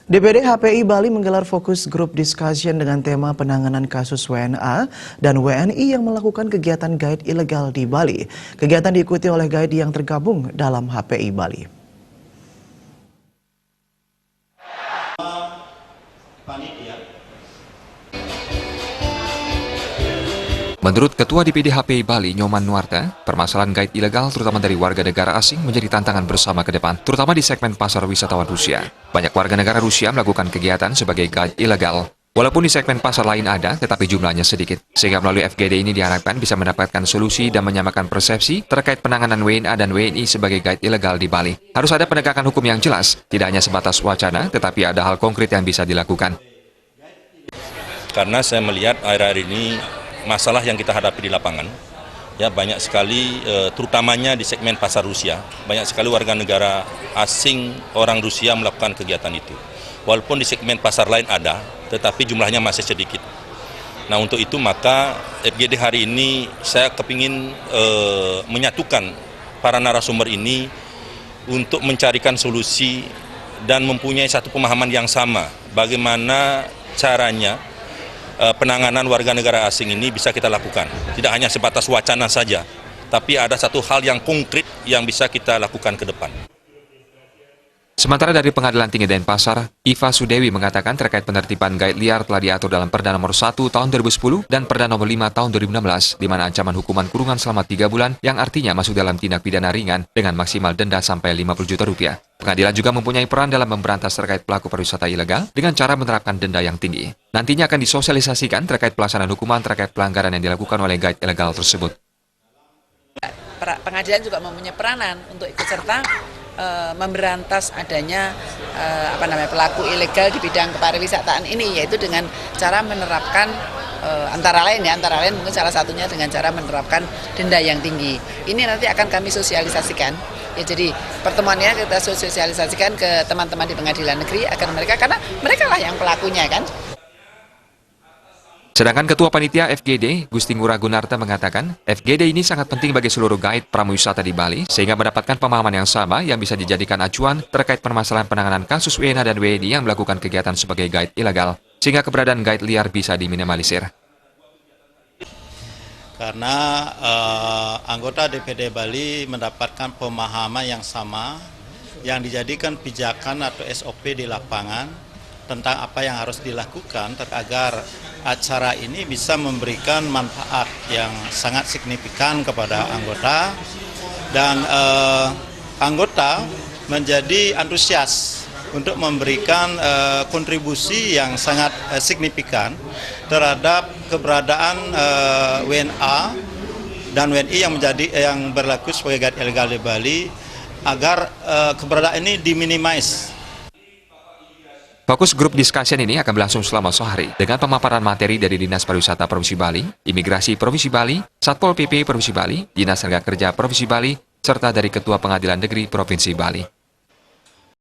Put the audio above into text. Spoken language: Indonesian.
DPD HPI Bali menggelar fokus group discussion dengan tema penanganan kasus WNA dan WNI yang melakukan kegiatan guide ilegal di Bali. Kegiatan diikuti oleh guide yang tergabung dalam HPI Bali. Menurut Ketua DPD HPI Bali, Nyoman Nuarta, permasalahan guide ilegal terutama dari warga negara asing menjadi tantangan bersama ke depan, terutama di segmen pasar wisatawan Rusia. Banyak warga negara Rusia melakukan kegiatan sebagai guide ilegal. Walaupun di segmen pasar lain ada, tetapi jumlahnya sedikit. Sehingga melalui FGD ini diharapkan bisa mendapatkan solusi dan menyamakan persepsi terkait penanganan WNA dan WNI sebagai guide ilegal di Bali. Harus ada penegakan hukum yang jelas, tidak hanya sebatas wacana, tetapi ada hal konkret yang bisa dilakukan. Karena saya melihat akhir-akhir ini masalah yang kita hadapi di lapangan, ya banyak sekali, terutamanya di segmen pasar Rusia, banyak sekali warga negara asing orang Rusia melakukan kegiatan itu. Walaupun di segmen pasar lain ada, tetapi jumlahnya masih sedikit. Nah untuk itu maka FGD hari ini saya kepingin menyatukan para narasumber ini untuk mencarikan solusi dan mempunyai satu pemahaman yang sama bagaimana caranya penanganan warga negara asing ini bisa kita lakukan. Tidak hanya sebatas wacana saja, tapi ada satu hal yang konkret yang bisa kita lakukan ke depan. Sementara dari Pengadilan Tinggi Denpasar, Iva Sudewi mengatakan terkait penertiban guide liar telah diatur dalam Perda Nomor 1 Tahun 2010 dan Perda Nomor 5 Tahun 2016, di mana ancaman hukuman kurungan selama 3 bulan yang artinya masuk dalam tindak pidana ringan dengan maksimal denda sampai 50 juta rupiah. Pengadilan juga mempunyai peran dalam memberantas terkait pelaku pariwisata ilegal dengan cara menerapkan denda yang tinggi. Nantinya akan disosialisasikan terkait pelaksanaan hukuman terkait pelanggaran yang dilakukan oleh guide ilegal tersebut. Pengadilan juga mempunyai peranan untuk ikut serta memberantas adanya pelaku ilegal di bidang kepariwisataan ini, yaitu dengan cara menerapkan antara lain mungkin salah satunya dengan cara menerapkan denda yang tinggi. Ini nanti akan kami sosialisasikan. Ya, jadi pertemuannya kita sosialisasikan ke teman-teman di pengadilan negeri agar karena mereka lah yang pelakunya kan. Sedangkan Ketua Panitia FGD, Gusti Ngurah Gunarta mengatakan, FGD ini sangat penting bagi seluruh guide pramuwisata di Bali, sehingga mendapatkan pemahaman yang sama yang bisa dijadikan acuan terkait permasalahan penanganan kasus WNA dan WNI yang melakukan kegiatan sebagai guide ilegal, sehingga keberadaan guide liar bisa diminimalisir. Karena anggota DPD Bali mendapatkan pemahaman yang sama, yang dijadikan pijakan atau SOP di lapangan, tentang apa yang harus dilakukan agar acara ini bisa memberikan manfaat yang sangat signifikan kepada anggota dan anggota menjadi antusias untuk memberikan kontribusi yang sangat signifikan terhadap keberadaan WNA dan WNI yang berlaku sebagai guide ilegal di Bali agar keberadaan ini diminimais. Fokus grup discussion ini akan berlangsung selama sehari dengan pemaparan materi dari Dinas Pariwisata Provinsi Bali, Imigrasi Provinsi Bali, Satpol PP Provinsi Bali, Dinas Tenaga Kerja Provinsi Bali, serta dari Ketua Pengadilan Negeri Provinsi Bali.